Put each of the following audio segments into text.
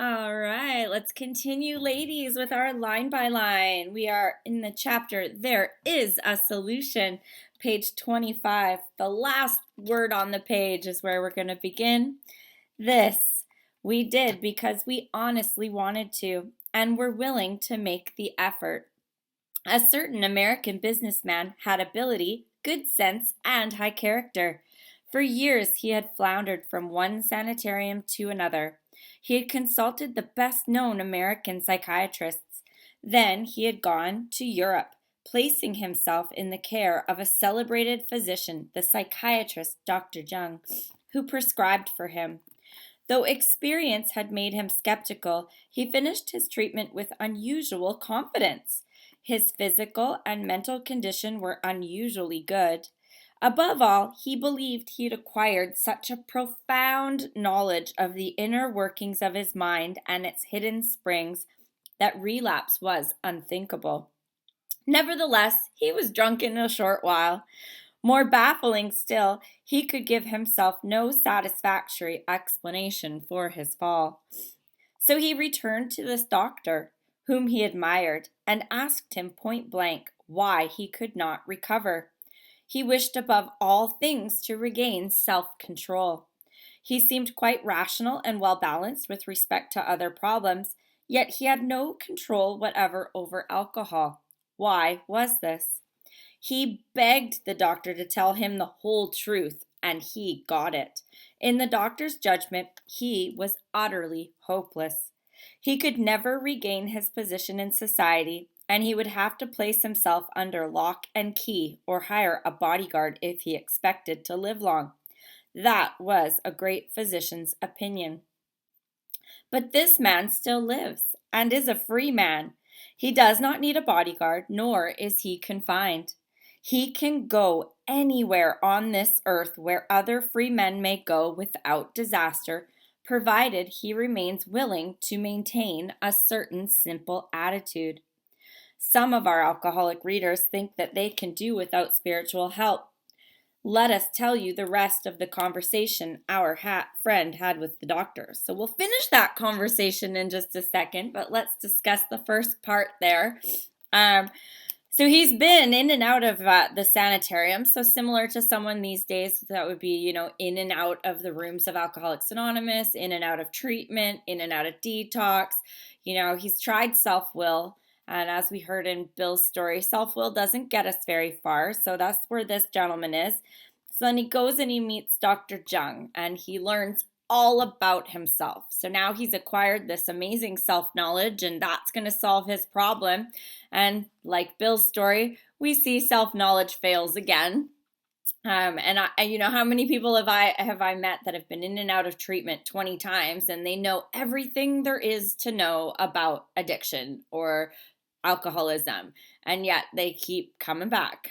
All right, let's continue, ladies, with our line by line. We are in the chapter There is a Solution, page 25. The last word on the page is where we're going to begin. This we did because we honestly wanted to and were willing to make the effort. A certain American businessman had ability, good sense, and high character. For years he had floundered from one sanitarium to another. He had consulted the best known American psychiatrists. Then he had gone to Europe, placing himself in the care of a celebrated physician, the psychiatrist Dr. Jung, who prescribed for him. Though experience had made him skeptical, he finished his treatment with unusual confidence. His physical and mental condition were unusually good. Above all, he believed he had acquired such a profound knowledge of the inner workings of his mind and its hidden springs that relapse was unthinkable. Nevertheless, he was drunk in a short while. More baffling still, he could give himself no satisfactory explanation for his fall. So he returned to this doctor, whom he admired, and asked him point blank why he could not recover. He wished above all things to regain self control. He seemed quite rational and well balanced with respect to other problems, yet he had no control whatever over alcohol. Why was this? He begged the doctor to tell him the whole truth, and he got it. In the doctor's judgment, he was utterly hopeless. He could never regain his position in society, and he would have to place himself under lock and key or hire a bodyguard if he expected to live long. That was a great physician's opinion. But this man still lives, and is a free man. He does not need a bodyguard, nor is he confined. He can go anywhere on this earth where other free men may go without disaster, provided he remains willing to maintain a certain simple attitude. Some of our alcoholic readers think that they can do without spiritual help. Let us tell you the rest of the conversation our friend had with the doctor. So we'll finish that conversation in just a second, but let's discuss the first part there. So he's been in and out of the sanitarium. So similar to someone these days, that would be, in and out of the rooms of Alcoholics Anonymous, in and out of treatment, in and out of detox. He's tried self-will. And as we heard in Bill's story, self-will doesn't get us very far. So that's where this gentleman is. So then he goes and he meets Dr. Jung, and he learns all about himself. So now he's acquired this amazing self-knowledge, and that's going to solve his problem. And like Bill's story, we see self-knowledge fails again. And how many people have I met that have been in and out of treatment 20 times, and they know everything there is to know about addiction or alcoholism, and yet they keep coming back.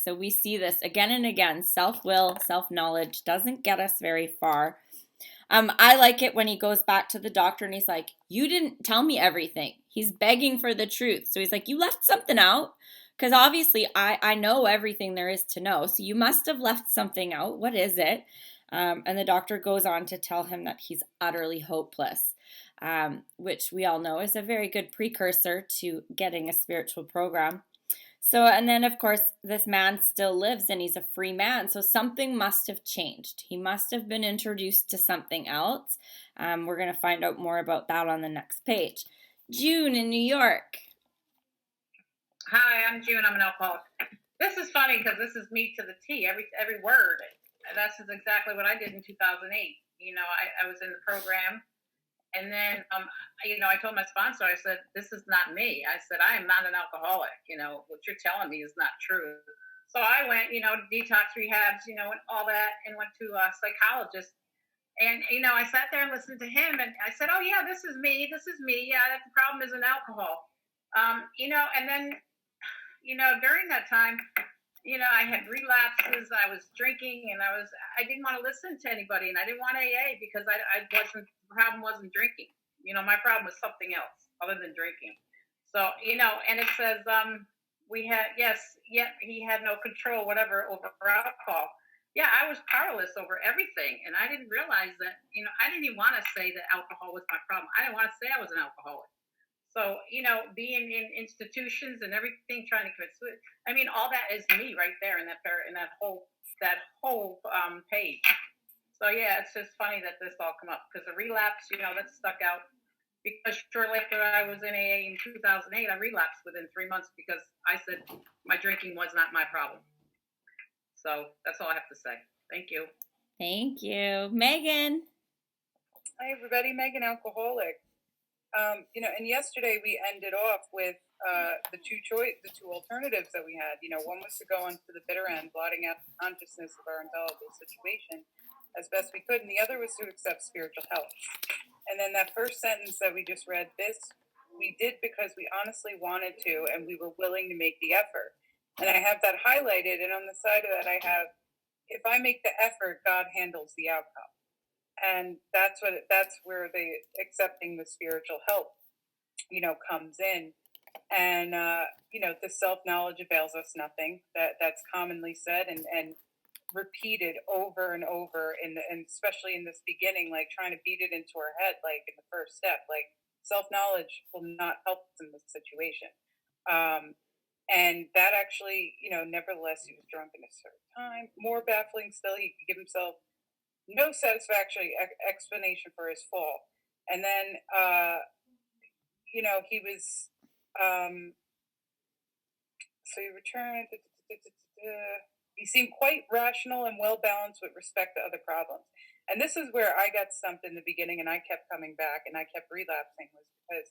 So we see this again and again. Self-will, self-knowledge doesn't get us very far. I like it when he goes back to the doctor and he's like, you didn't tell me everything. He's begging for the truth. So he's like, you left something out, because obviously I know everything there is to know. So you must have left something out. What is it? And the doctor goes on to tell him that he's utterly hopeless. Which we all know is a very good precursor to getting a spiritual program. So, and then of course, this man still lives and he's a free man. So something must have changed. He must have been introduced to something else. We're going to find out more about that on the next page. June in New York. Hi, I'm June. I'm an alcoholic. This is funny because this is me to the T, every word. This is exactly what I did in 2008. I was in the program. And then, I told my sponsor, I said, this is not me. I said, I am not an alcoholic. What you're telling me is not true. So I went, detox rehabs, and all that, and went to a psychologist. And, I sat there and listened to him, and I said, oh, yeah, this is me. Yeah, the problem isn't alcohol. And then, during that time, I had relapses. I was drinking, and I didn't want to listen to anybody, and I didn't want AA because the problem wasn't drinking. My problem was something else other than drinking. So, and it says, he had no control, whatever, over alcohol. yeah, I was powerless over everything. And I didn't realize that, I didn't even want to say that alcohol was my problem. I didn't want to say I was an alcoholic. So, being in institutions and everything, trying to commit suicide. I mean, all that is me right there in that whole page. So yeah, it's just funny that this all come up because the relapse, that stuck out because shortly after I was in AA in 2008, I relapsed within 3 months because I said my drinking was not my problem. So that's all I have to say. Thank you. Thank you. Megan. Hi, everybody. Megan, alcoholic. And yesterday we ended off with the two alternatives that we had. One was to go on to the bitter end, blotting out the consciousness of our intolerable situation as best we could, and the other was to accept spiritual help. And then that first sentence that we just read, this we did because we honestly wanted to, and we were willing to make the effort. And I have that highlighted, and on the side of that I have, if I make the effort, God handles the outcome. And that's where the accepting the spiritual help, comes in. And the self-knowledge avails us nothing. That's commonly said and repeated over and over, and especially in this beginning, like trying to beat it into our head, like in the first step, like self-knowledge will not help us in this situation. And that actually, nevertheless, he was drunk in a certain time. More baffling still, he could give himself no satisfactory explanation for his fall. And then, he was, so he returned. He seemed quite rational and well balanced with respect to other problems. And this is where I got stumped in the beginning, and I kept coming back, and I kept relapsing, was because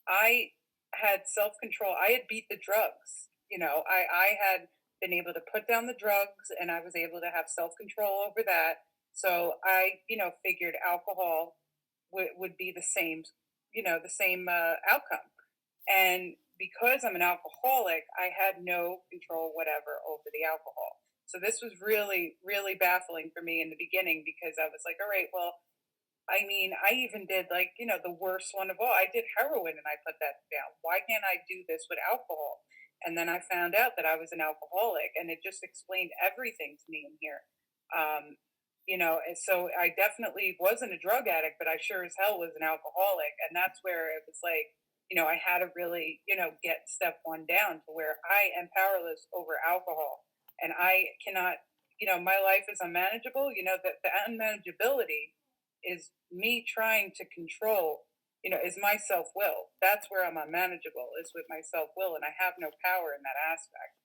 I had self control. I had beat the drugs. I had been able to put down the drugs, and I was able to have self control over that. So I, figured alcohol would be the same, outcome. And because I'm an alcoholic, I had no control whatever over the alcohol. So this was really, really baffling for me in the beginning because I was like, all right, well, I mean, I even did like, the worst one of all. I did heroin and I put that down. Why can't I do this with alcohol? And then I found out that I was an alcoholic, and it just explained everything to me in here. And so I definitely wasn't a drug addict, but I sure as hell was an alcoholic. And that's where it was like, I had to really, get step one down to where I am powerless over alcohol. And I cannot, my life is unmanageable. That the unmanageability is me trying to control, is my self will. That's where I'm unmanageable, is with my self will. And I have no power in that aspect.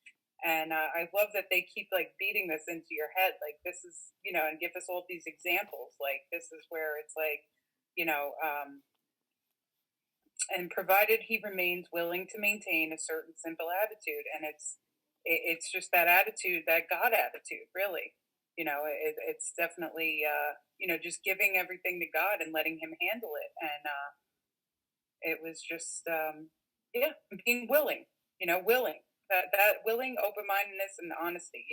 And I love that they keep like beating this into your head. Like, this is, and give us all these examples. Like, this is where it's like, and provided he remains willing to maintain a certain simple attitude. And it's just that attitude, that God attitude, really. It's definitely, just giving everything to God and letting him handle it. And it was just, being willing, willing. That willing, open-mindedness, and honesty,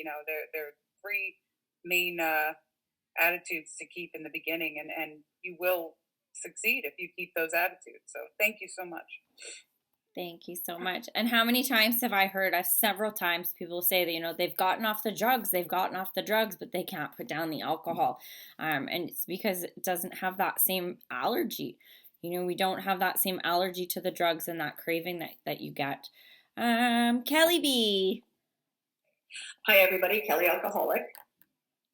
they're three main attitudes to keep in the beginning, and you will succeed if you keep those attitudes. So thank you so much. Thank you so much. And how many times have I heard us several times people say that, they've gotten off the drugs, but they can't put down the alcohol. And it's because it doesn't have that same allergy. We don't have that same allergy to the drugs and that craving that you get. Kelly B. Hi, everybody. Kelly, alcoholic.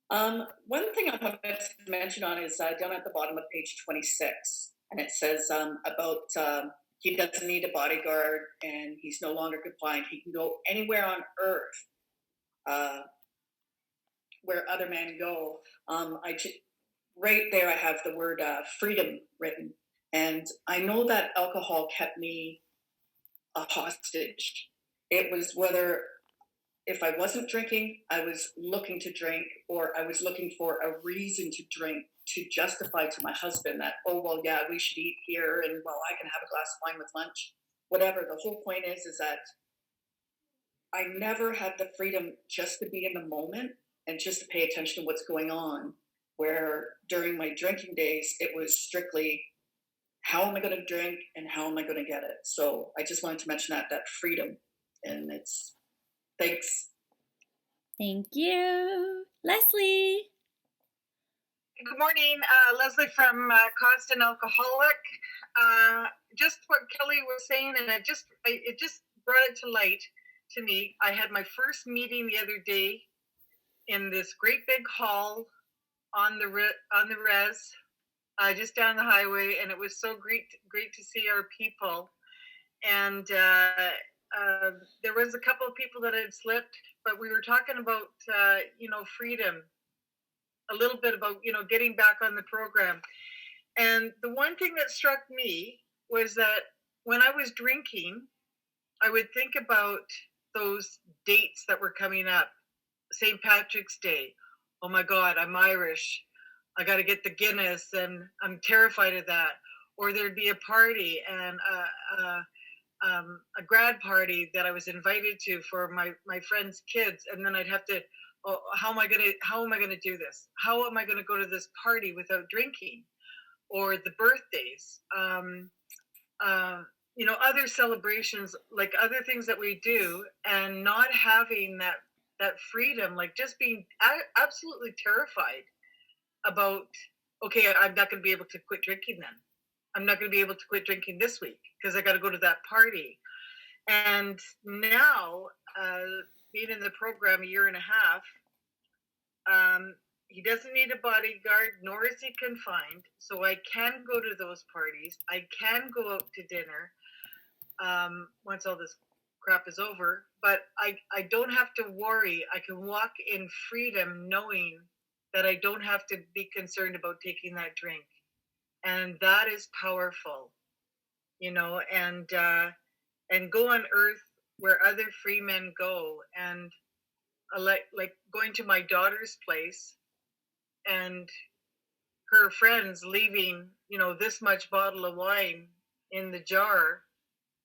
One thing I wanted to mention on is down at the bottom of page 26, and it says about he doesn't need a bodyguard and he's no longer confined. He can go anywhere on earth where other men go. Right there, I have the word freedom written, and I know that alcohol kept me a hostage. It was whether if I wasn't drinking, I was looking to drink, or I was looking for a reason to drink to justify to my husband that, oh, well, yeah, we should eat here, and well, I can have a glass of wine with lunch, whatever. The whole point is that I never had the freedom just to be in the moment and just to pay attention to what's going on, where during my drinking days, it was strictly, how am I going to drink and how am I going to get it? So I just wanted to mention that freedom, and it's, thanks. Thank you. Leslie. Good morning, Leslie from Constant Alcoholic. Just what Kelly was saying, and it just brought it to light to me. I had my first meeting the other day in this great big hall on the res, just down the highway, and it was so great to see our people. And there was a couple of people that had slipped, but we were talking about freedom. A little bit about, getting back on the program. And the one thing that struck me was that when I was drinking, I would think about those dates that were coming up. St. Patrick's Day. Oh my God, I'm Irish. I got to get the Guinness and I'm terrified of that. Or there'd be a party and a grad party that I was invited to for my friends' kids. And then I'd have to, how am I gonna do this? How am I gonna go to this party without drinking? Or the birthdays, other celebrations, like other things that we do, and not having that freedom, like just being absolutely terrified about, okay, I'm not gonna be able to quit drinking then. I'm not gonna be able to quit drinking this week because I got to go to that party. And now, being in the program a year and a half, he doesn't need a bodyguard, nor is he confined. So I can go to those parties. I can go out to dinner once all this crap is over. But I don't have to worry. I can walk in freedom knowing that I don't have to be concerned about taking that drink. And that is powerful, and go on earth where other free men go. And like going to my daughter's place and her friends leaving, this much bottle of wine in the jar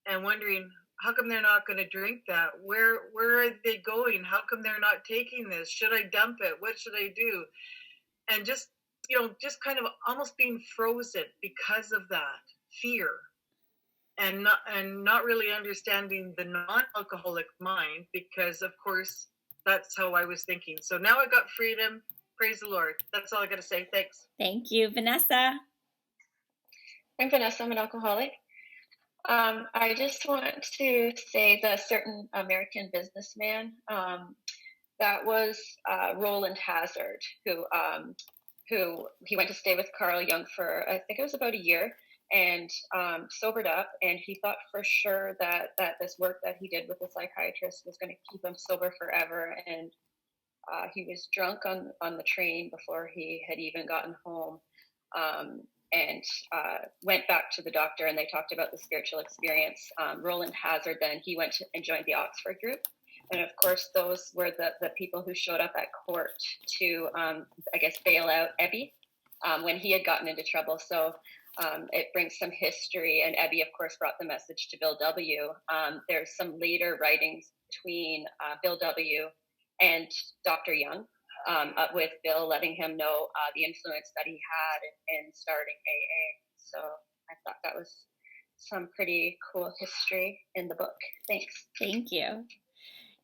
and wondering, how come they're not going to drink that? Where are they going? How come they're not taking this? Should I dump it? What should I do? And just kind of almost being frozen because of that fear. And not really understanding the non-alcoholic mind, because of course that's how I was thinking. So now I got freedom. Praise the Lord. That's all I got to say. Thanks. Thank you, Vanessa. I'm Vanessa. I'm an alcoholic. I just want to say the certain American businessman that was Roland Hazard, who he went to stay with Carl Jung for, I think it was about a year, and sobered up, and he thought for sure that this work that he did with the psychiatrist was going to keep him sober forever. And he was drunk on the train before he had even gotten home, and went back to the doctor, and they talked about the spiritual experience. Roland Hazard, then he went and joined the Oxford group. And of course, those were the people who showed up at court to, bail out Ebby when he had gotten into trouble. So it brings some history, and Ebby, of course, brought the message to Bill W. There's some later writings between Bill W. and Dr. Young, with Bill letting him know the influence that he had in starting AA. So I thought that was some pretty cool history in the book. Thanks. Thank you.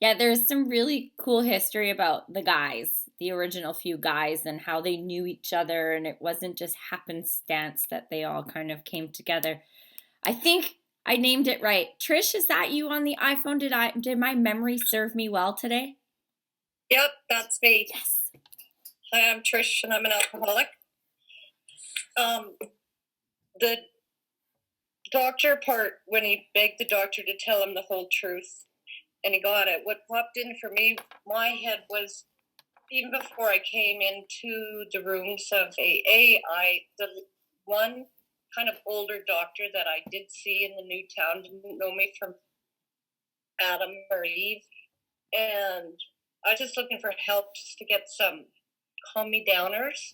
Yeah, there's some really cool history about the guys, the original few guys, and how they knew each other, and it wasn't just happenstance that they all kind of came together. I think I named it right. Trish, is that you on the iPhone? Did my memory serve me well today? Yep, that's me. Yes. Hi, I'm Trish, and I'm an alcoholic. The doctor part, when he begged the doctor to tell him the whole truth, and he got it. What popped in for me, my head was, even before I came into the rooms of AA, the one kind of older doctor that I did see in the new town didn't know me from Adam or Eve, and I was just looking for help just to get some calm me downers.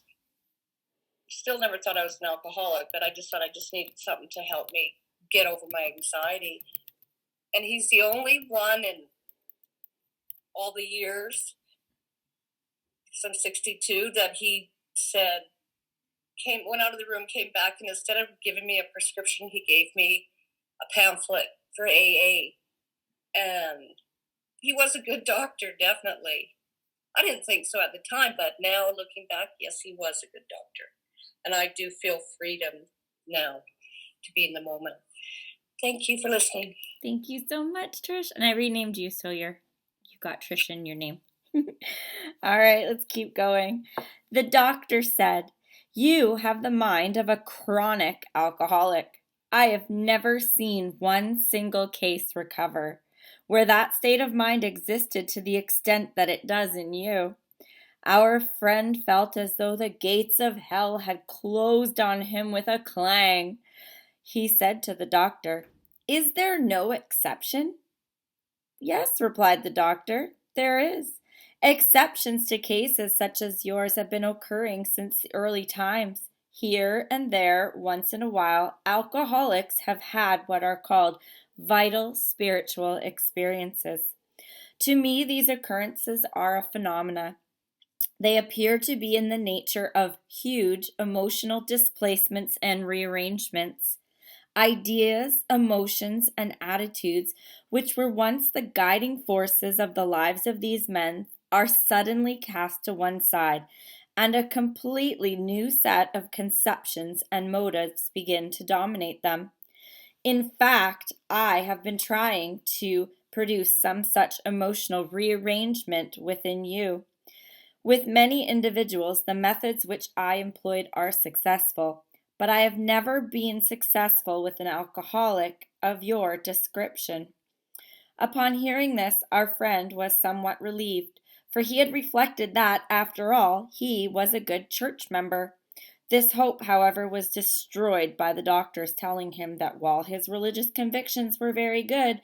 Still never thought I was an alcoholic, but I just thought I just needed something to help me get over my anxiety. And he's the only one in all the years, since 62, that he said, went out of the room, came back, and instead of giving me a prescription, he gave me a pamphlet for AA. And he was a good doctor, definitely. I didn't think so at the time, but now looking back, yes, he was a good doctor. And I do feel freedom now to be in the moment. Thank you for listening. Thank you so much, Trish. And I renamed you, so you got Trish in your name. All right, let's keep going. The doctor said, "You have the mind of a chronic alcoholic. I have never seen one single case recover where that state of mind existed to the extent that it does in you." Our friend felt as though the gates of hell had closed on him with a clang. He said to the doctor, "Is there no exception?" "Yes," replied the doctor, "there is. Exceptions to cases such as yours have been occurring since early times. Here and there, once in a while, alcoholics have had what are called vital spiritual experiences. To me, these occurrences are a phenomena. They appear to be in the nature of huge emotional displacements and rearrangements. Ideas, emotions, and attitudes, which were once the guiding forces of the lives of these men, are suddenly cast to one side, and a completely new set of conceptions and motives begin to dominate them. In fact, I have been trying to produce some such emotional rearrangement within you. With many individuals, the methods which I employed are successful, but I have never been successful with an alcoholic of your description." Upon hearing this, our friend was somewhat relieved, for he had reflected that, after all, he was a good church member. This hope, however, was destroyed by the doctor's telling him that while his religious convictions were very good,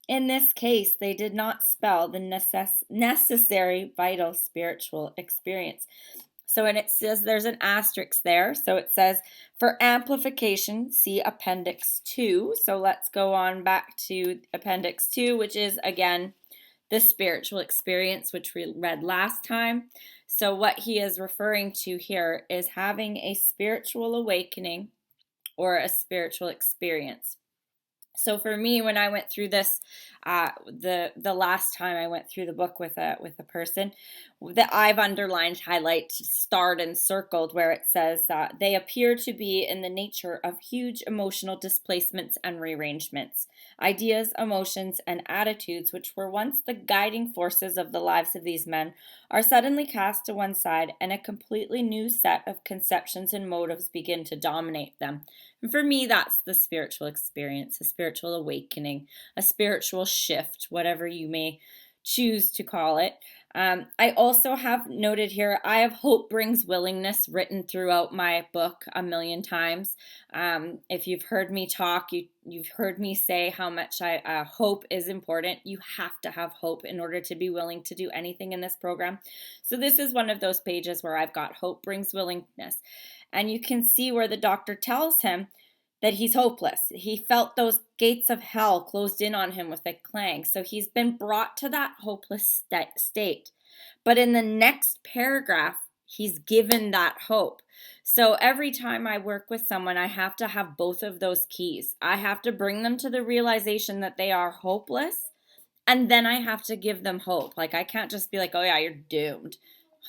in this case they did not spell the necessary vital spiritual experience. So, and it says there's an asterisk there. So it says, for amplification, see Appendix 2. So let's go on back to Appendix 2, which is, again, the spiritual experience, which we read last time. So what he is referring to here is having a spiritual awakening or a spiritual experience. So for me, when I went through this, the last time I went through the book with a person, that I've underlined, highlighted, starred, and circled, where it says they appear to be in the nature of huge emotional displacements and rearrangements. Ideas, emotions, and attitudes, which were once the guiding forces of the lives of these men, are suddenly cast to one side, and a completely new set of conceptions and motives begin to dominate them. And for me, that's the spiritual experience, a spiritual awakening, a spiritual shift, whatever you may choose to call it. I also have noted here, I have Hope Brings Willingness written throughout my book a million times. If you've heard me talk, you've heard me say how much hope is important. You have to have hope in order to be willing to do anything in this program. So this is one of those pages where I've got Hope Brings Willingness. And you can see where the doctor tells him that he's hopeless. He felt those gates of hell closed in on him with a clang. So he's been brought to that hopeless state. But in the next paragraph, he's given that hope. So every time I work with someone, I have to have both of those keys. I have to bring them to the realization that they are hopeless, and then I have to give them hope. Like, I can't just be like, oh yeah, you're doomed.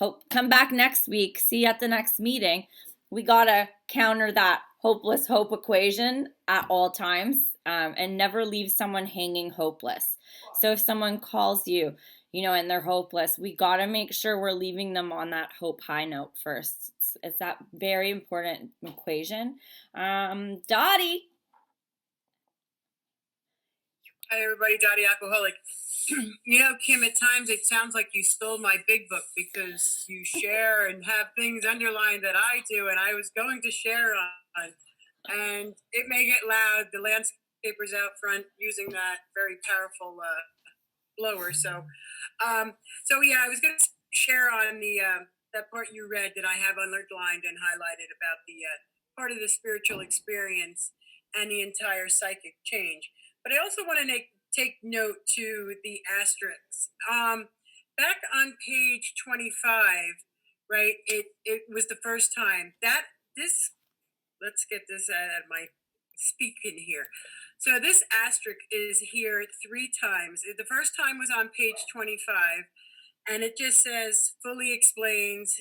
Hope, come back next week, see you at the next meeting. We gotta counter that hopeless hope equation at all times, and never leave someone hanging hopeless. So if someone calls you, and they're hopeless, we gotta make sure we're leaving them on that hope high note first. It's that very important equation. Dottie. Hi everybody, Dottie Alcoholic. Kim, at times it sounds like you stole my big book because you share and have things underlined that I do, and I was going to share on, and it may get loud. The landscaper's out front using that very powerful blower. So I was going to share on the that part you read that I have underlined and highlighted about the part of the spiritual experience and the entire psychic change. But I also want to take note to the asterisks. Back on page 25, right? It was the first time let's get this out of my speaking here. So this asterisk is here 3 times. The first time was on page 25, and it just says fully explains,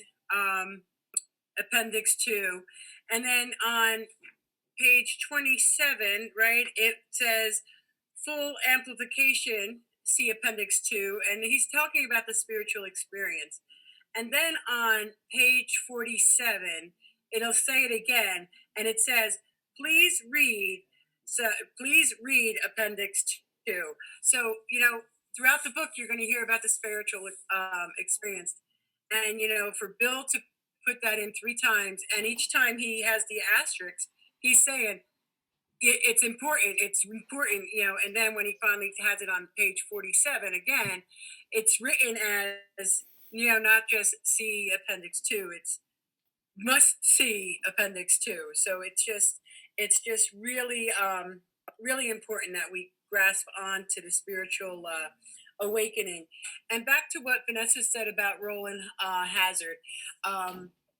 Appendix 2. And then on page 27, right, it says full amplification, see Appendix 2, and he's talking about the spiritual experience. And then on page 47, it'll say it again, and it says, please read Appendix 2. So, throughout the book, you're going to hear about the spiritual experience. And, for Bill to put that in 3 times, and each time he has the asterisk, he's saying, it's important, and then when he finally has it on page 47 again, it's written as, not just see Appendix 2, it's must see Appendix 2. So it's just really, really important that we grasp on to the spiritual awakening. And back to what Vanessa said about Roland Hazard,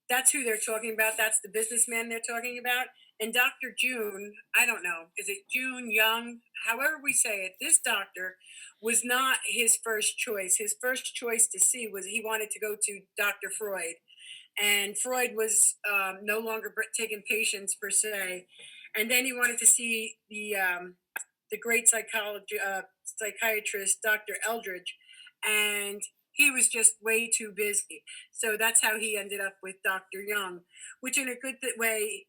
that's who they're talking about. That's the businessman they're talking about. And Dr. June, I don't know, is it June Young? However we say it, this doctor was not his first choice. His first choice to see was he wanted to go to Dr. Freud. And Freud was no longer taking patients per se. And then he wanted to see the great psychiatrist, Dr. Eldridge. And he was just way too busy. So that's how he ended up with Dr. Young, which in a good way,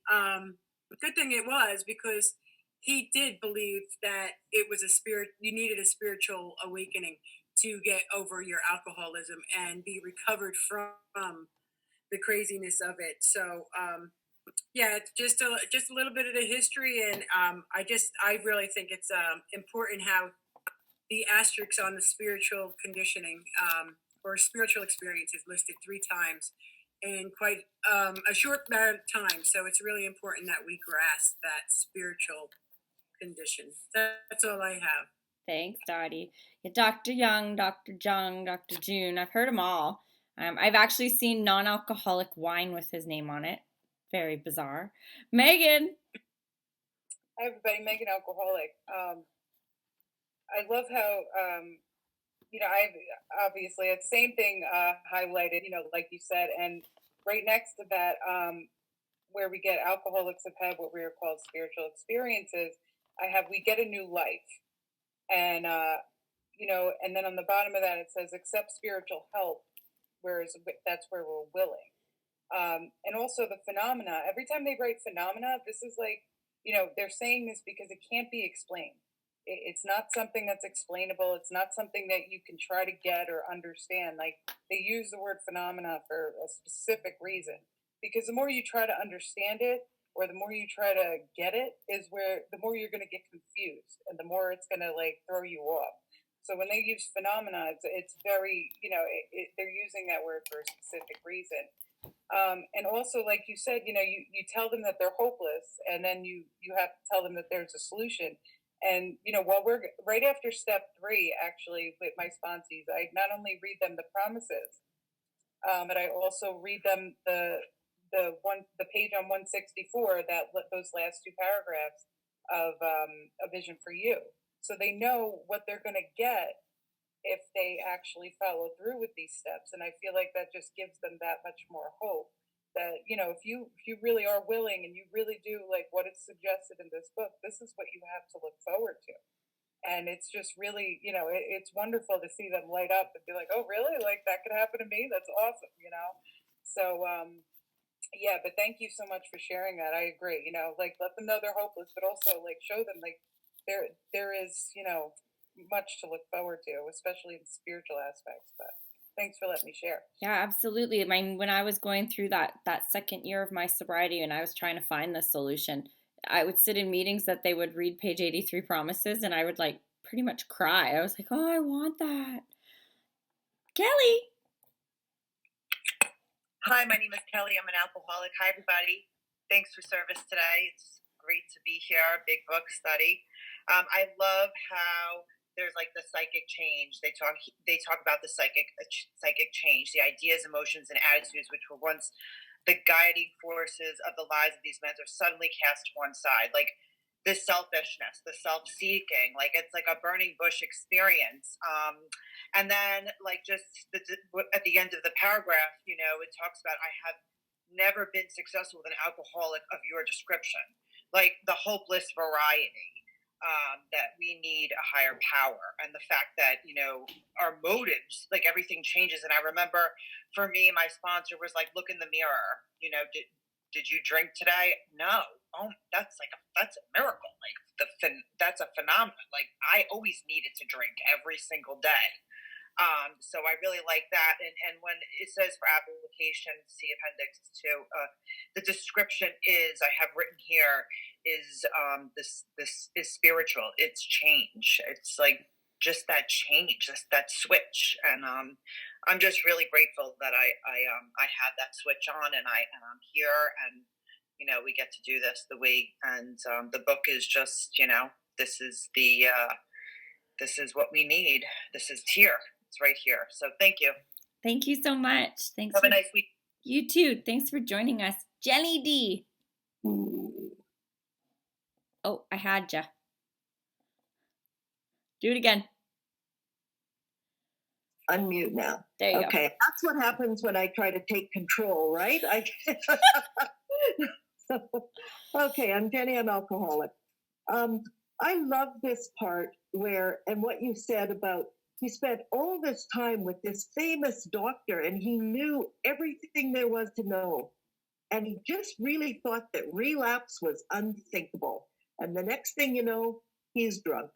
good thing it was, because he did believe that it was you needed a spiritual awakening to get over your alcoholism and be recovered from the craziness of it. So yeah, it's just a little bit of the history, and I really think it's important how the asterisks on the spiritual conditioning or spiritual experience is listed 3 times in quite a short amount of time. So it's really important that we grasp that spiritual condition. That's all I have. Thanks, Dottie. Yeah, Dr. Young, Dr. Jung, Dr. June, I've heard them all. I've actually seen non-alcoholic wine with his name on it. Very bizarre. Megan. Hi, everybody. Megan Alcoholic. I love how, I've obviously it's the same thing highlighted, like you said, and right next to that, where we get alcoholics have had what we are called spiritual experiences, we get a new life. And, and then on the bottom of that, it says, accept spiritual help, whereas that's where we're willing. And also the phenomena, every time they write phenomena, this is like, they're saying this because it can't be explained. It's not something that's explainable. It's not something that you can try to get or understand. Like, they use the word phenomena for a specific reason, because the more you try to understand it, or the more you try to get it, is where the more you're going to get confused, and the more it's going to like throw you off. So when they use phenomena, it's very, they're using that word for a specific reason. And also, like you said, you tell them that they're hopeless, and then you have to tell them that there's a solution. And, while we're right after step 3, actually, with my sponsees, I not only read them the promises, but I also read them the page on 164, those last 2 paragraphs of A Vision for You. So they know what they're going to get if they actually follow through with these steps. And I feel like that just gives them that much more hope that, if you really are willing and you really do like what is suggested in this book, this is what you have to look forward to. And it's just really, it's wonderful to see them light up and be like, oh, really? Like, that could happen to me? That's awesome, So, yeah, but thank you so much for sharing that. I agree, like, let them know they're hopeless, but also like show them like there is, much to look forward to, especially in spiritual aspects. But thanks for letting me share. Yeah, absolutely. I mean, when I was going through that second year of my sobriety and I was trying to find the solution, I would sit in meetings that they would read page 83 promises, and I would like pretty much cry. I was like, oh, I want that. Kelly. Hi, my name is Kelly. I'm an alcoholic. Hi, everybody. Thanks for service today. It's great to be here. Big book study. I love how there's like the psychic change. They talk about the psychic change, the ideas, emotions, and attitudes which were once the guiding forces of the lives of these men are suddenly cast to one side. Like, the selfishness, the self-seeking, like it's like a burning bush experience. And then like just at the end of the paragraph, you know, it talks about I have never been successful with an alcoholic of your description, like the hopeless variety. That we need a higher power, and the fact that, you know, our motives, like everything changes. And I remember for me, my sponsor was like, look in the mirror, you know, did you drink today? No. Oh, that's a miracle. Like that's a phenomenon. Like I always needed to drink every single day. So I really like that. And when it says for application, see appendix 2, the description is, I have written here, is this is spiritual. It's change. It's like just that change, that switch. And I'm just really grateful that I had that switch on, and I'm here, and you know, we get to do this the way. And the book is just, you know, this is what we need. This is here. It's right here. So thank you. Thank you so much. Thanks. Have a nice week. You too. Thanks for joining us. Jelly D. Oh, I had ya. Do it again. Unmute now. There you Okay, that's what happens when I try to take control, right? Okay, I'm Jenny, I'm alcoholic. I love this part where, and what you said about, he spent all this time with this famous doctor and he knew everything there was to know. And he just really thought that relapse was unthinkable. And the next thing you know, he's drunk.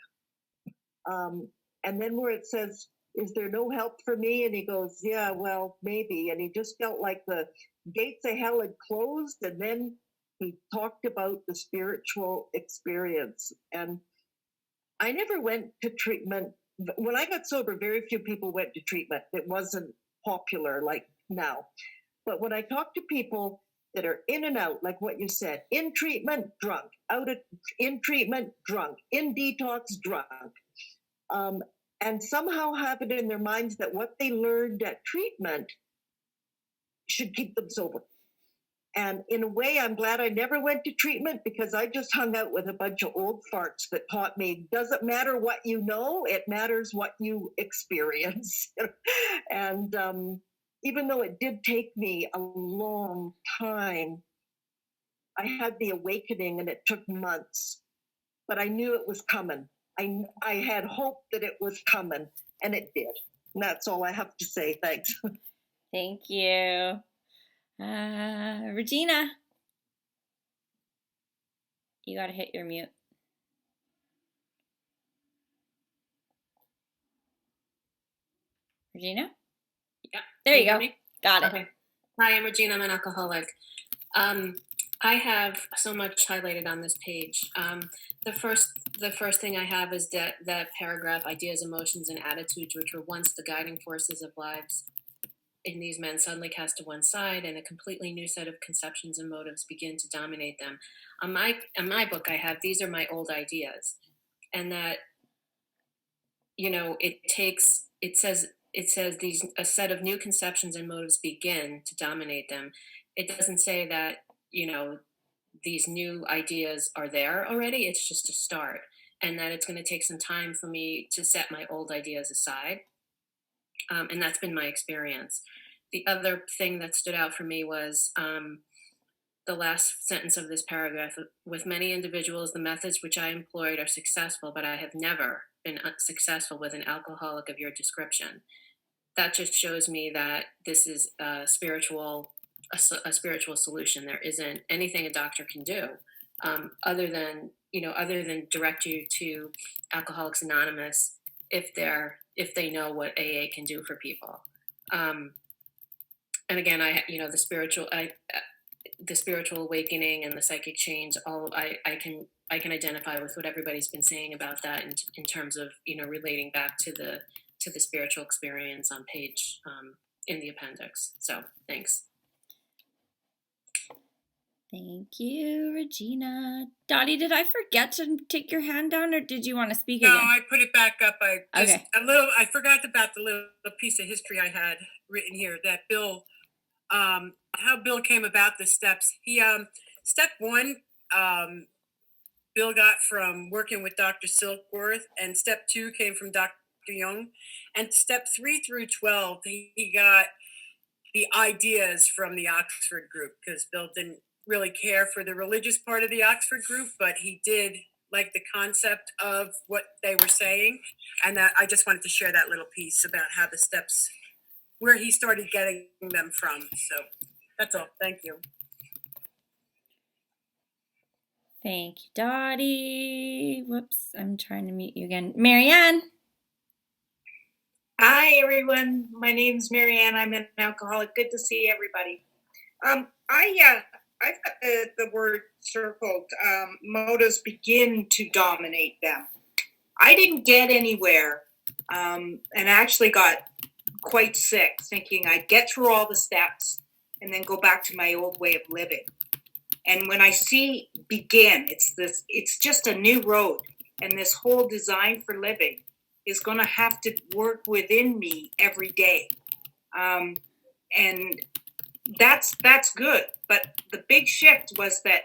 And then where it says, is there no help for me? And he goes, yeah, well, maybe. And he just felt like the gates of hell had closed. And then he talked about the spiritual experience. And I never went to treatment. When I got sober, very few people went to treatment. It wasn't popular like now. But when I talk to people that are in and out, like what you said, in treatment, drunk, in treatment, drunk, in detox, drunk, and somehow have it in their minds that what they learned at treatment should keep them sober. And in a way, I'm glad I never went to treatment, because I just hung out with a bunch of old farts that taught me, doesn't matter what you know, it matters what you experience. And even though it did take me a long time, I had the awakening and it took months, but I knew it was coming. I had hope that it was coming, and it did. And that's all I have to say. Thanks. Thank you. Regina. You got to hit your mute. Regina? Yeah. There you go. Got it. Okay. Hi, I'm Regina. I'm an alcoholic. I have so much highlighted on this page. The first thing I have is that paragraph, ideas, emotions, and attitudes, which were once the guiding forces of lives in these men, suddenly cast to one side, and a completely new set of conceptions and motives begin to dominate them. On my book, I have, these are my old ideas, and that, you know, it says these, a set of new conceptions and motives begin to dominate them. It doesn't say that, you know, these new ideas are there already. It's just a start, and that it's going to take some time for me to set my old ideas aside. And that's been my experience. The other thing that stood out for me was the last sentence of this paragraph. With many individuals, the methods which I employed are successful, but I have never been successful with an alcoholic of your description. That just shows me that this is a spiritual solution. There isn't anything a doctor can do other than direct you to Alcoholics Anonymous if they know what AA can do for people. And again, the spiritual awakening and the psychic change, all I can identify with what everybody's been saying about that in terms of, you know, relating back to the spiritual experience on page in the appendix. So thanks. Thank you, Regina. Dottie, did I forget to take your hand down, or did you want to speak No, again? I put it back up. Okay. I forgot about the little piece of history I had written here, that Bill, how Bill came about the steps. He, step one, Bill got from working with Dr. Silkworth, and step 2 came from Dr. Young, and step 3 through 12 he got the ideas from the Oxford group, because Bill didn't really care for the religious part of the Oxford group, but he did like the concept of what they were saying. And that I just wanted to share that little piece about how the steps, where he started getting them from. So that's all. Thank you. Thank you, Dottie. Whoops, I'm trying to mute you again. Marianne. Hi, everyone. My name's Marianne. I'm an alcoholic. Good to see everybody. I've got the word circled. Motives begin to dominate them. I didn't get anywhere, and actually got quite sick, thinking I'd get through all the steps and then go back to my old way of living. And when I see begin, it's just a new road, and this whole design for living is going to have to work within me every day. And that's good. But the big shift was that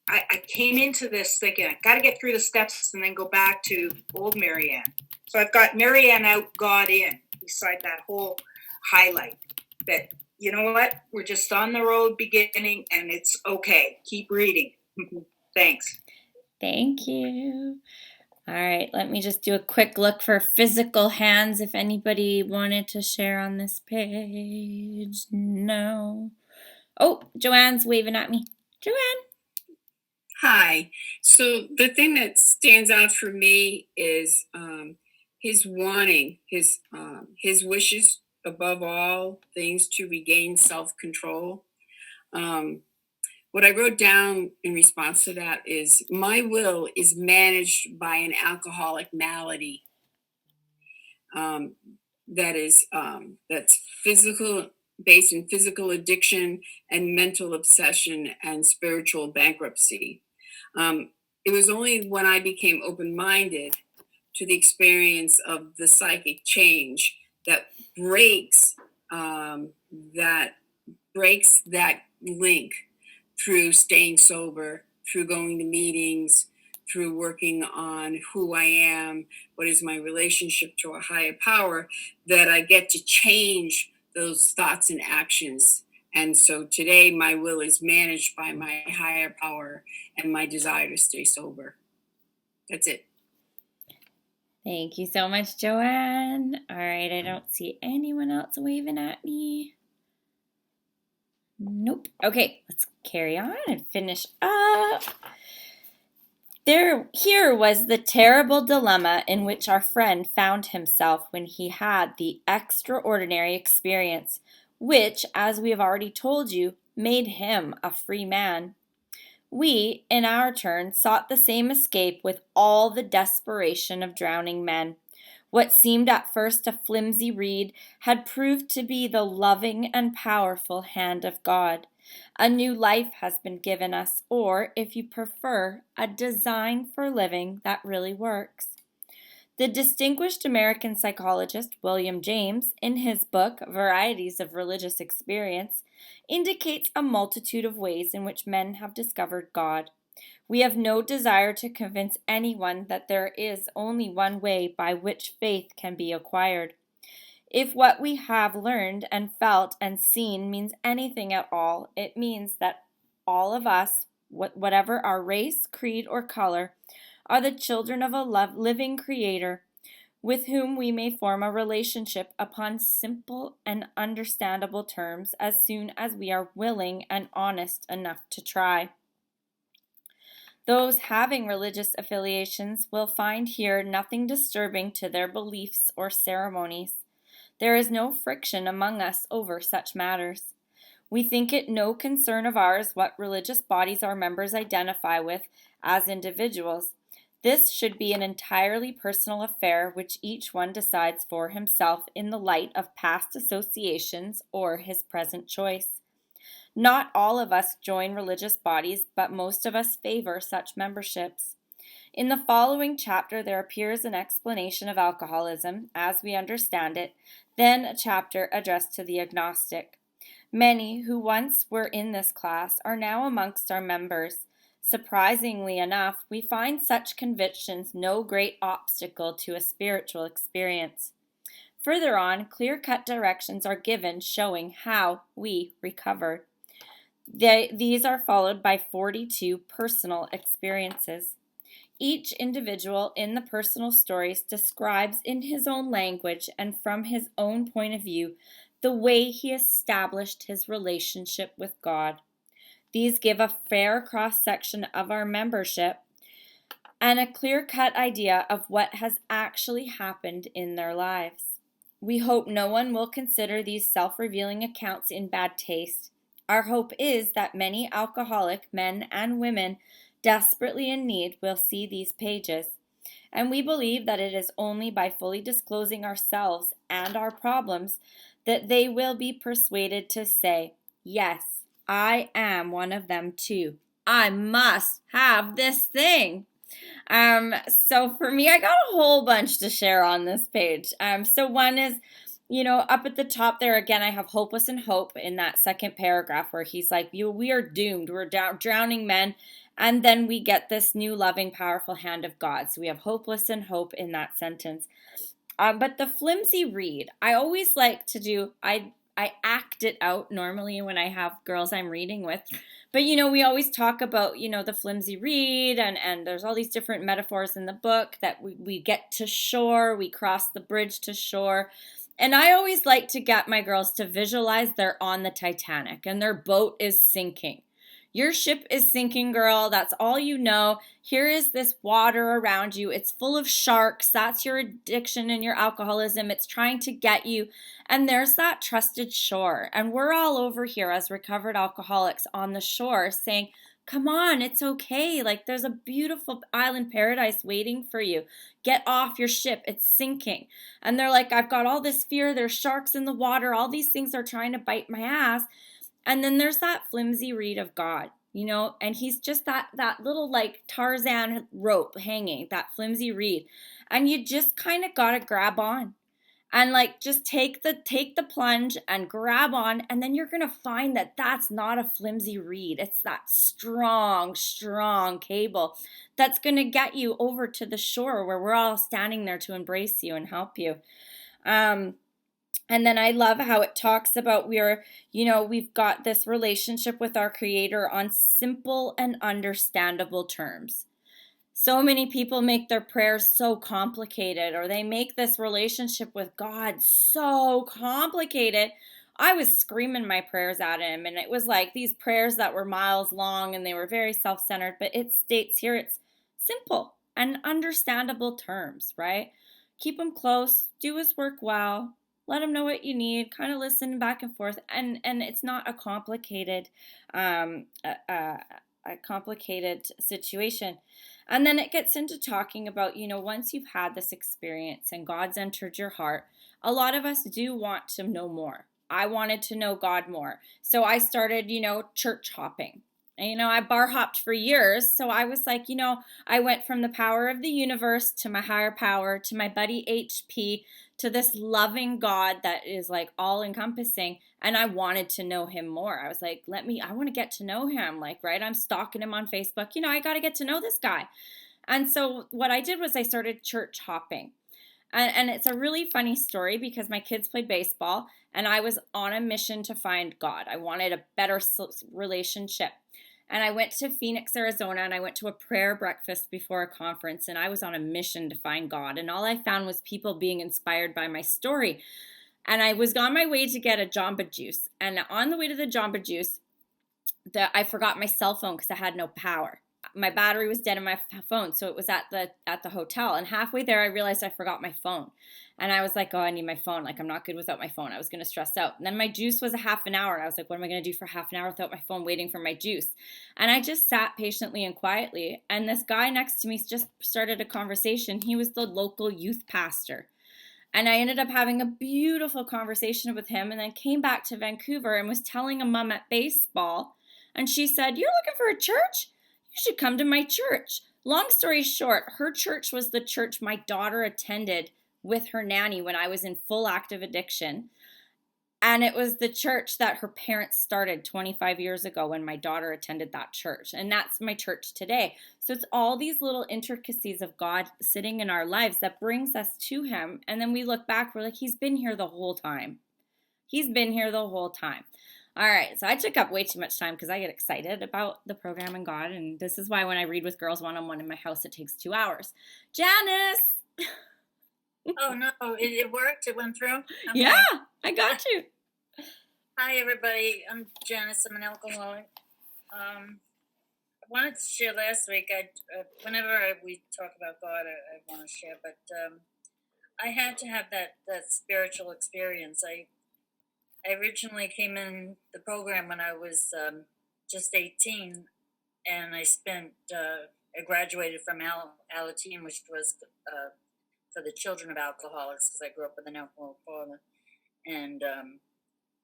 I came into this thinking, I got to get through the steps and then go back to old Marianne. So I've got Marianne out, God in, beside that whole highlight that, you know what, we're just on the road beginning and it's okay. Keep reading. Thanks. Thank you. All right, let me just do a quick look for physical hands if anybody wanted to share on this page. No. Oh, Joanne's waving at me. Joanne. Hi. So the thing that stands out for me is his wanting, his wishes above all things to regain self-control. What I wrote down in response to that is, my will is managed by an alcoholic malady. That's physical, based in physical addiction and mental obsession and spiritual bankruptcy. It was only when I became open-minded to the experience of the psychic change that breaks that link through staying sober, through going to meetings, through working on who I am, what is my relationship to a higher power, that I get to change those thoughts and actions. And so today my will is managed by my higher power and my desire to stay sober. That's it. Thank you so much, Joanne. All right, I don't see anyone else waving at me. Nope. Okay, let's carry on and finish up. Here was the terrible dilemma in which our friend found himself when he had the extraordinary experience, which, as we have already told you, made him a free man. We, in our turn, sought the same escape with all the desperation of drowning men. What seemed at first a flimsy reed had proved to be the loving and powerful hand of God. A new life has been given us, or, if you prefer, a design for living that really works. The distinguished American psychologist William James, in his book Varieties of Religious Experience, indicates a multitude of ways in which men have discovered God. We have no desire to convince anyone that there is only one way by which faith can be acquired. If what we have learned and felt and seen means anything at all, it means that all of us, whatever our race, creed, or color, are the children of a living Creator with whom we may form a relationship upon simple and understandable terms as soon as we are willing and honest enough to try. Those having religious affiliations will find here nothing disturbing to their beliefs or ceremonies. There is no friction among us over such matters. We think it no concern of ours what religious bodies our members identify with as individuals. This should be an entirely personal affair which each one decides for himself in the light of past associations or his present choice. Not all of us join religious bodies, but most of us favor such memberships. In the following chapter, there appears an explanation of alcoholism, as we understand it, then a chapter addressed to the agnostic. Many who once were in this class are now amongst our members. Surprisingly enough, we find such convictions no great obstacle to a spiritual experience. Further on, clear-cut directions are given showing how we recovered. These are followed by 42 personal experiences. Each individual in the personal stories describes in his own language and from his own point of view the way he established his relationship with God. These give a fair cross-section of our membership and a clear-cut idea of what has actually happened in their lives. We hope no one will consider these self-revealing accounts in bad taste. Our hope is that many alcoholic men and women desperately in need will see these pages, and we believe that it is only by fully disclosing ourselves and our problems that they will be persuaded to say, yes, I am one of them too. I must have this thing. So for me, I got a whole bunch to share on this page. So one is, up at the top there, again, I have hopeless and hope in that second paragraph where he's like, we are doomed. We're drowning men. And then we get this new loving, powerful hand of God. So we have hopeless and hope in that sentence. But the flimsy reed, I always like to do, I act it out normally when I have girls I'm reading with. But, we always talk about, the flimsy reed, and there's all these different metaphors in the book that we get to shore, we cross the bridge to shore. And I always like to get my girls to visualize they're on the Titanic and their boat is sinking. Your ship is sinking, girl. That's all you know. Here is this water around you. It's full of sharks. That's your addiction and your alcoholism. It's trying to get you. And there's that trusted shore. And we're all over here as recovered alcoholics on the shore saying, come on, it's okay. Like there's a beautiful island paradise waiting for you. Get off your ship. It's sinking. And they're like, I've got all this fear. There's sharks in the water. All these things are trying to bite my ass. And then there's that flimsy reed of God, and he's just that little like Tarzan rope hanging, that flimsy reed. And you just kind of got to grab on and like just take the plunge and grab on. And then you're going to find that that's not a flimsy reed. It's that strong, strong cable that's going to get you over to the shore where we're all standing there to embrace you and help you. And then I love how it talks about we've got this relationship with our Creator on simple and understandable terms. So many people make their prayers so complicated, or they make this relationship with God so complicated. I was screaming my prayers at him, and it was like these prayers that were miles long, and they were very self-centered, but it states here it's simple and understandable terms, right? Keep him close, do his work well, let him know what you need, kind of listen back and forth, and it's not a complicated situation. And then it gets into talking about, once you've had this experience and God's entered your heart, a lot of us do want to know more. I wanted to know God more. So I started, church hopping. And, I bar hopped for years. So I was like, I went from the power of the universe to my higher power to my buddy HP to this loving God that is like all encompassing. And I wanted to know him more. I was like, I want to get to know him. Like, right. I'm stalking him on Facebook. I got to get to know this guy. And so what I did was I started church hopping. And it's a really funny story because my kids played baseball and I was on a mission to find God. I wanted a better relationship. And I went to Phoenix, Arizona, and I went to a prayer breakfast before a conference, and I was on a mission to find God. And all I found was people being inspired by my story. And I was on my way to get a Jamba Juice. And on the way to the Jamba Juice, I forgot my cell phone because I had no power. My battery was dead in my phone, so it was at the hotel. And halfway there, I realized I forgot my phone. And I was like, oh, I need my phone. Like, I'm not good without my phone. I was going to stress out. And then my juice was a half an hour. And I was like, what am I going to do for half an hour without my phone waiting for my juice? And I just sat patiently and quietly. And this guy next to me just started a conversation. He was the local youth pastor. And I ended up having a beautiful conversation with him and then came back to Vancouver and was telling a mom at baseball. And she said, you're looking for a church? You should come to my church. Long story short, her church was the church my daughter attended with her nanny when I was in full active addiction. And it was the church that her parents started 25 years ago when my daughter attended that church. And that's my church today. So it's all these little intricacies of God sitting in our lives that brings us to him. And then we look back, we're like, he's been here the whole time. He's been here the whole time. All right, so I took up way too much time because I get excited about the program and God. And this is why when I read with girls one-on-one in my house, it takes 2 hours. Janice! Oh no, it worked. It went through. Okay. Yeah, I got you. Hi everybody. I'm Janice. I'm an alcoholic. I wanted to share last week. Whenever we talk about God, I want to share. But I had to have that spiritual experience. I originally came in the program when I was just 18, and I graduated from Alateen, which was for the children of alcoholics, because I grew up with an alcoholic father, and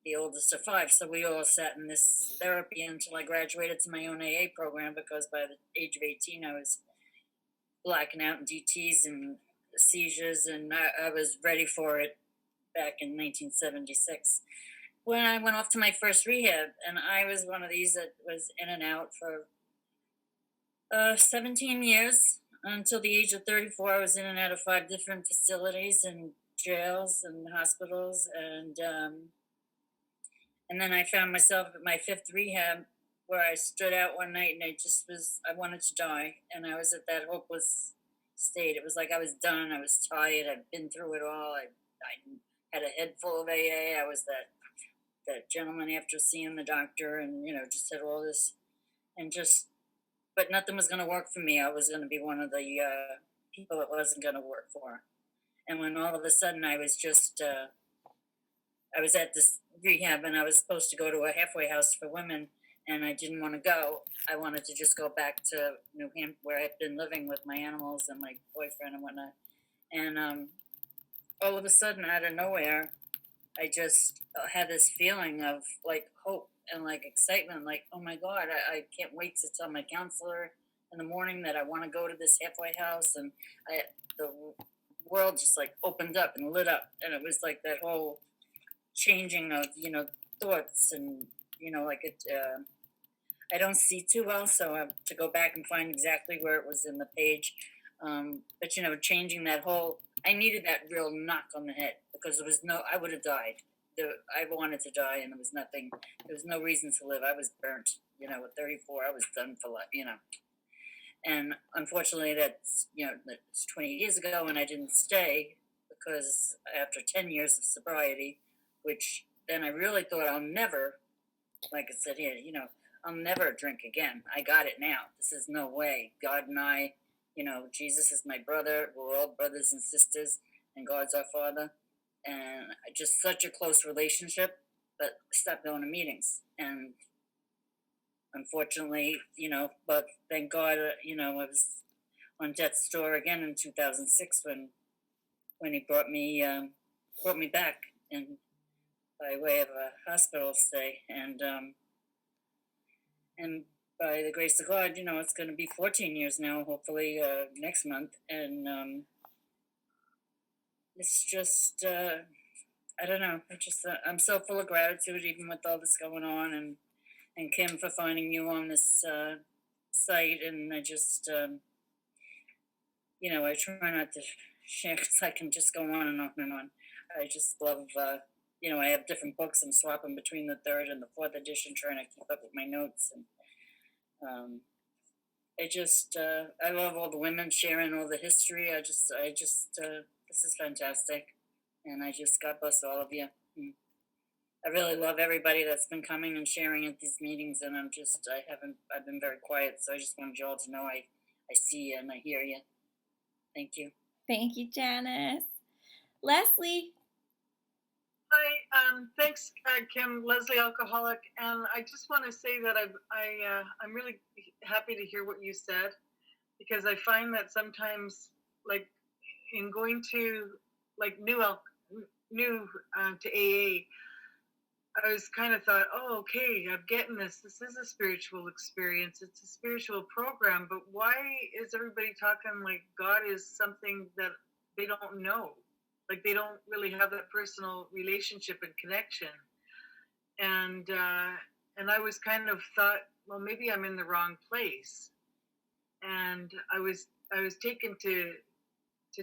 the oldest of 5. So we all sat in this therapy until I graduated to my own AA program, because by the age of 18, I was blacking out in DTs and seizures, and I was ready for it back in 1976. When I went off to my first rehab, and I was one of these that was in and out for 17 years. Until the age of 34, I was in and out of 5 different facilities and jails and hospitals, and then I found myself at my 5th rehab, where I stood out one night and I wanted to die, and I was at that hopeless state. It was like I was done. I was tired. I'd been through it all. I had a head full of AA. I was that gentleman after seeing the doctor, and just had all this, but nothing was going to work for me. I was going to be one of the people it wasn't going to work for. And when all of a sudden I was I was at this rehab, and I was supposed to go to a halfway house for women, and I didn't want to go. I wanted to just go back to New Hampshire, where I'd been living with my animals and my boyfriend and whatnot. And all of a sudden, out of nowhere, I just had this feeling of like hope and like excitement, like, oh my God, I can't wait to tell my counselor in the morning that I want to go to this halfway house. And the world just like opened up and lit up, and it was like that whole changing of thoughts, and I don't see too well, so I have to go back and find exactly where it was in the page. But changing that whole, I needed that real knock on the head, because I would have died. I wanted to die, and there was no reason to live. I was burnt, at 34, I was done for life, And unfortunately, that's 20 years ago, and I didn't stay, because after 10 years of sobriety, which then I really thought I'll never, like I said here, I'll never drink again. I got it now. This is no way. God and I, Jesus is my brother. We're all brothers and sisters, and God's our Father. And just such a close relationship, but stopped going to meetings. And unfortunately, but thank God, I was on death's door again in 2006 when he brought me back, and by way of a hospital stay, and by the grace of God, it's going to be 14 years now, hopefully next month, and it's just I don't know. I'm so full of gratitude, even with all this going on, and Kim for finding you on this site, and I just I try not to share, because I can just go on and on and on. I just love I have different books. I'm swapping between the 3rd and the 4th edition, trying to keep up with my notes, and I love all the women sharing all the history. this is fantastic, and God bless all of you. I really love everybody that's been coming and sharing at these meetings, and I've been very quiet, so I just wanted you all to know I see you and I hear you. Thank you. Thank you, Janice. Leslie. Hi, thanks, Kim. Leslie, alcoholic, and I just want to say that I'm really happy to hear what you said, because I find that sometimes, like in going to like new to AA, I was kind of thought, oh, okay, I'm getting this. This is a spiritual experience. It's a spiritual program, but why is everybody talking like God is something that they don't know? like they don't really have that personal relationship and connection. And I was kind of thought, well, maybe I'm in the wrong place. And I was taken to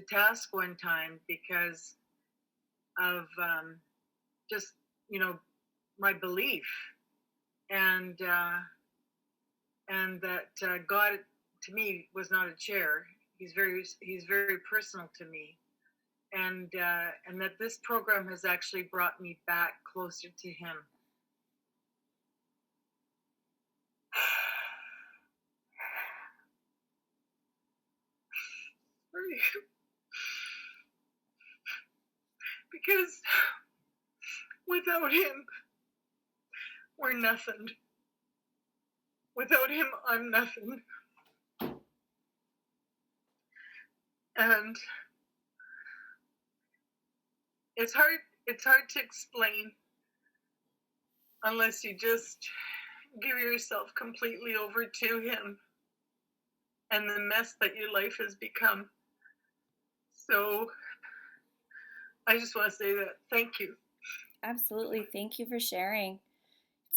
task one time because of just, you know, my belief, and that God to me was not a chair. He's very personal to me, and that this program has actually brought me back closer to Him. Because without Him, we're nothing. Without Him, I'm nothing. And it's hard to explain unless you just give yourself completely over to Him and the mess that your life has become. So I just want to say that thank you. Absolutely. Thank you for sharing.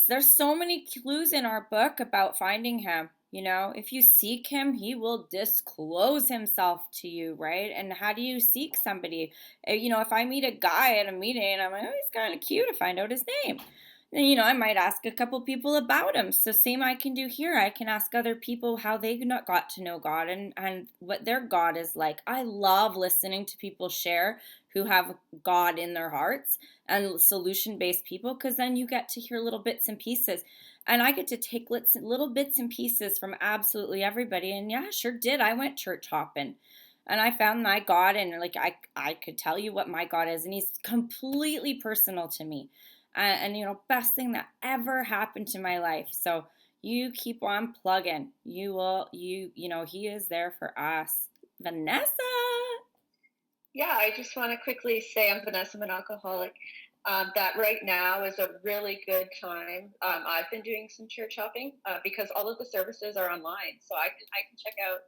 There's so many clues in our book about finding Him. You know, if you seek Him, He will disclose Himself to you, right? And how do you seek somebody? You know, if I meet a guy at a meeting and I'm like, oh, he's kind of cute, to find out his name. Then, you know, I might ask a couple people about him. So same I can do here. I can ask other people how they got to know God and what their God is like. I love listening to people share who have God in their hearts and solution-based people, because then you get to hear little bits and pieces. And I get to take little bits and pieces from absolutely everybody. And yeah, sure did. I went church hopping. And I found my God, and like I could tell you what my God is, and He's completely personal to me. And you know, best thing that ever happened to my life. So you keep on plugging. You know, He is there for us. Vanessa. Yeah, I just want to quickly say I'm Vanessa, I'm an alcoholic. That right now is a really good time. I've been doing some church hopping because all of the services are online, so I can check out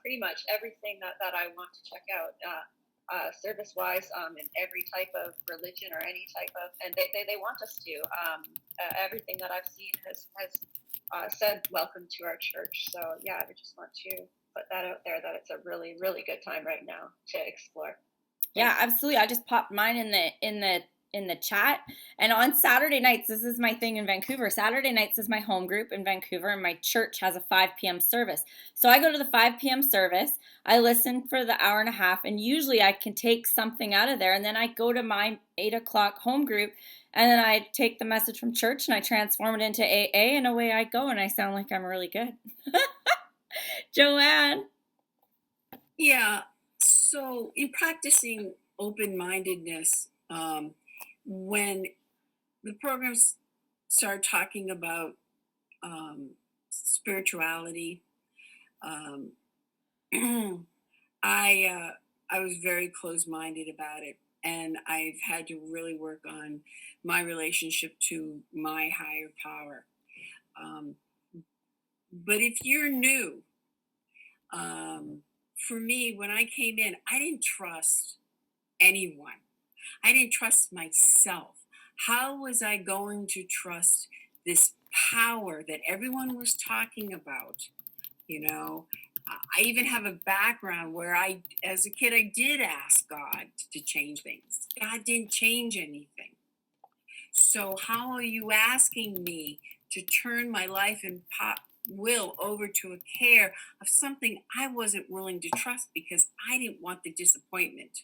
pretty much everything that I want to check out. Service-wise, in every type of religion or any type of, and they want us to. Everything that I've seen has said welcome to our church. So yeah, I just want to put that out there, that it's a really, really good time right now to explore. Yeah, absolutely. I just popped mine in the chat. And on Saturday nights, this is my thing in Vancouver. Saturday nights is my home group in Vancouver, and my church has a 5 p.m. service. So I go to the 5 p.m. service. I listen for the hour and a half, and usually I can take something out of there. And then I go to my 8 o'clock home group, and then I take the message from church and I transform it into AA, and away I go, and I sound like I'm really good. Joanne. Yeah. So in practicing open-mindedness, when the programs start talking about spirituality, I was very closed-minded about it, and I've had to really work on my relationship to my higher power. But if you're new, for me, when I came in, I didn't trust anyone. I didn't trust myself. How was I going to trust this power that everyone was talking about? You know, I even have a background where as a kid, I did ask God to change things. God didn't change anything. So how are you asking me to turn my life and will over to a care of something I wasn't willing to trust because I didn't want the disappointment?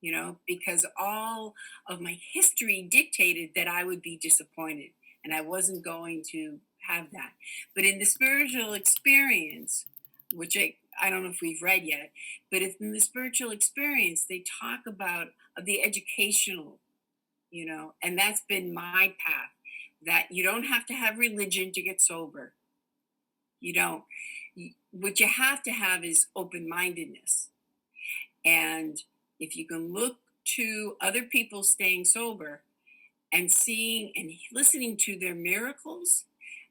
You know, because all of my history dictated that I would be disappointed and I wasn't going to have that. But in the spiritual experience, which I don't know if we've read yet, but if in the spiritual experience, they talk about the educational, you know, and that's been my path, that you don't have to have religion to get sober. You don't. What you have to have is open-mindedness. And if you can look to other people staying sober and seeing and listening to their miracles,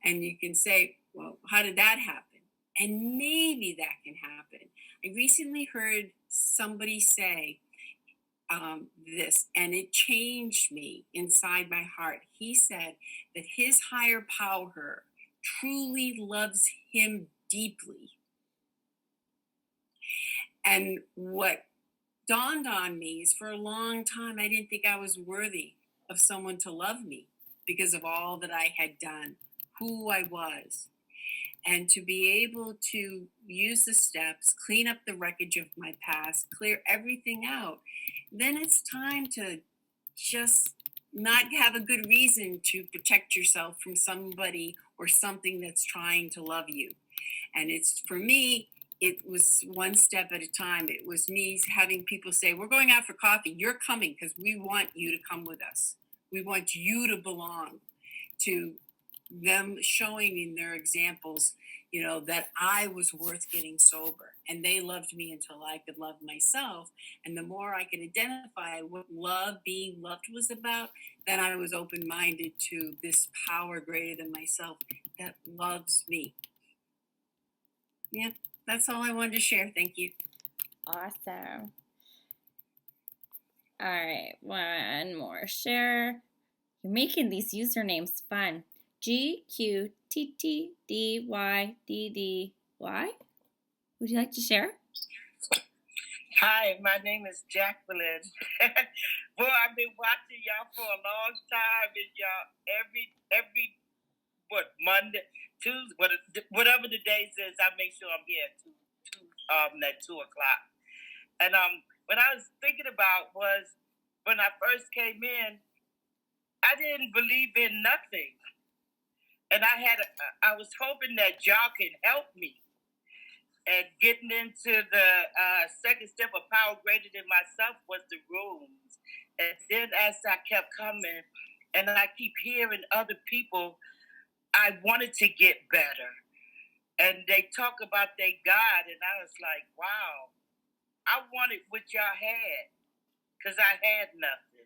and you can say, well, how did that happen? And maybe that can happen. I recently heard somebody say, this, and it changed me inside my heart. He said that his higher power truly loves him deeply. And what dawned on me is, for a long time, I didn't think I was worthy of someone to love me because of all that I had done, who I was. And to be able to use the steps, clean up the wreckage of my past, clear everything out, then it's time to just not have a good reason to protect yourself from somebody or something that's trying to love you. And it's, for me, it was one step at a time. It was me having people say, we're going out for coffee. You're coming because we want you to come with us. We want you to belong, to them showing in their examples, that I was worth getting sober. And they loved me until I could love myself. And the more I could identify what being loved was about, then I was open-minded to this power greater than myself that loves me. Yeah, that's all I wanted to share. Thank you. Awesome. All right, one more share. You're making these usernames fun. GQTTDYDDY. Would you like to share? Hi, my name is Jacqueline. Boy, I've been watching y'all for a long time, and y'all every Monday, Tuesday, whatever the days is, I make sure I'm here at 2 o'clock. And what I was thinking about was, when I first came in, I didn't believe in nothing. And I was hoping that y'all can help me. And getting into the second step of power greater than myself was the rooms. And then as I kept coming, and I keep hearing other people, I wanted to get better. And they talk about their God, and I was like, wow, I wanted what y'all had, because I had nothing.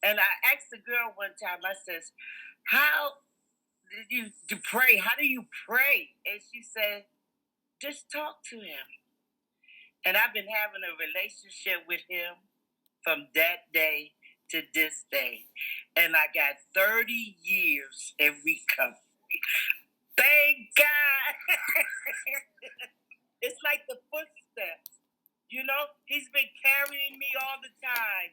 And I asked the girl one time, I says, how did you pray? How do you pray? And she said, just talk to him. And I've been having a relationship with him from that day to this day. And I got 30 years in recovery. Thank God. It's like the footsteps. He's been carrying me all the time.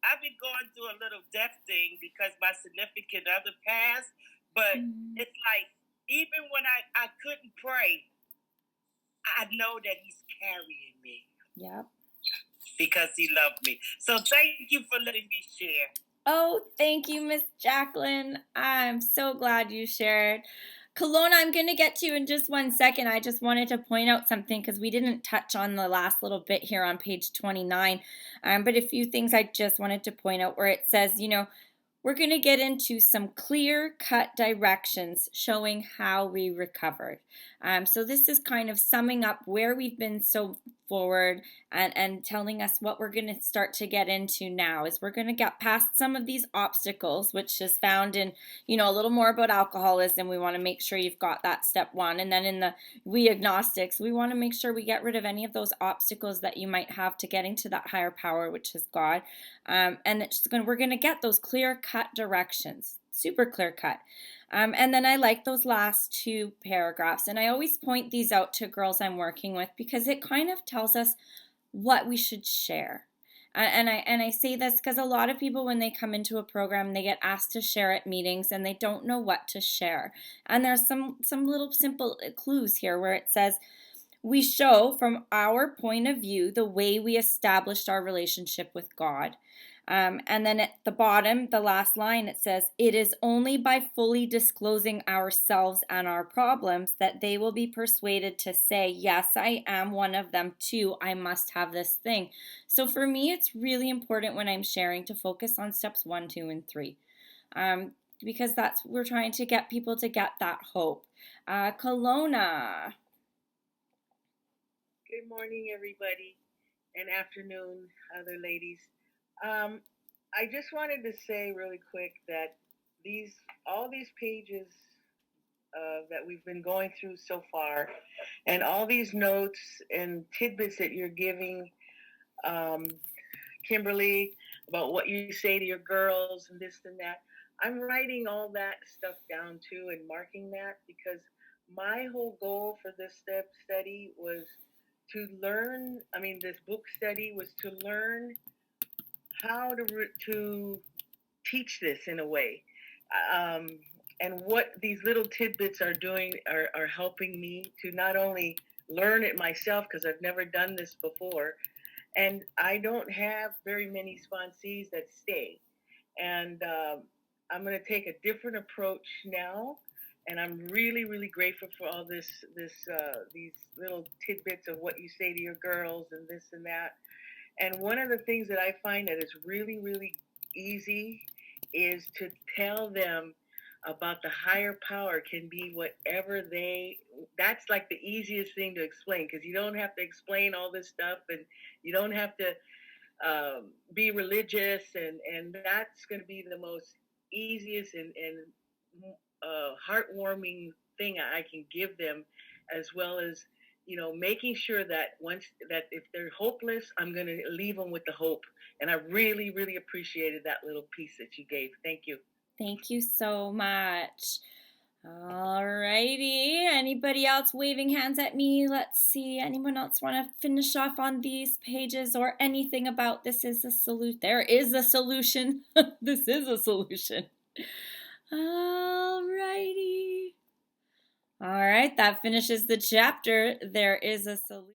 I've been going through a little death thing because my significant other passed. But it's like, even when I couldn't pray, I know that he's carrying me. Yep. Because he loved me. So thank you for letting me share. Oh, thank you, Miss Jacqueline. I'm so glad you shared. Kelowna, I'm going to get to you in just 1 second. I just wanted to point out something because we didn't touch on the last little bit here on page 29. But a few things I just wanted to point out where it says, we're going to get into some clear-cut directions showing how we recovered. So this is kind of summing up where we've been so forward and telling us what we're going to start to get into now is we're going to get past some of these obstacles, which is found in, a little more about alcoholism. We want to make sure you've got that step 1. And then in the We Agnostics, we want to make sure we get rid of any of those obstacles that you might have to getting to that higher power, which is God. And we're going to get those clear-cut directions, super clear-cut. And then I like those last 2 paragraphs. And I always point these out to girls I'm working with because it kind of tells us what we should share. And I say this because a lot of people, when they come into a program, they get asked to share at meetings and they don't know what to share. And there's some little simple clues here where it says, we show from our point of view the way we established our relationship with God. And then at the bottom, the last line, it says, it is only by fully disclosing ourselves and our problems that they will be persuaded to say, yes, I am one of them too. I must have this thing. So for me, it's really important when I'm sharing to focus on steps 1, 2, and 3. Because we're trying to get people to get that hope. Kelowna. Good morning, everybody, and afternoon, other ladies. I just wanted to say really quick that all these pages that we've been going through so far, and all these notes and tidbits that you're giving Kimberly, about what you say to your girls and this and that. I'm writing all that stuff down too and marking that because my whole goal for this study was to learn. I mean, this book study was to learn how to teach this in a way. And what these little tidbits are doing are helping me to not only learn it myself, because I've never done this before, and I don't have very many sponsees that stay. And I'm going to take a different approach now, and I'm really, really grateful for all these little tidbits of what you say to your girls and this and that. And one of the things that I find that is really, really easy is to tell them about the higher power can be whatever that's like the easiest thing to explain, because you don't have to explain all this stuff, and you don't have to be religious, and that's going to be the most easiest and heartwarming thing I can give them, as well as making sure that if they're hopeless, I'm going to leave them with the hope. And I really, really appreciated that little piece that you gave. Thank you. Thank you so much. All righty. Anybody else waving hands at me? Let's see. Anyone else want to finish off on these pages or anything about this is a solution? There is a solution. This is a solution. All righty. All right. That finishes the chapter. There is a solution.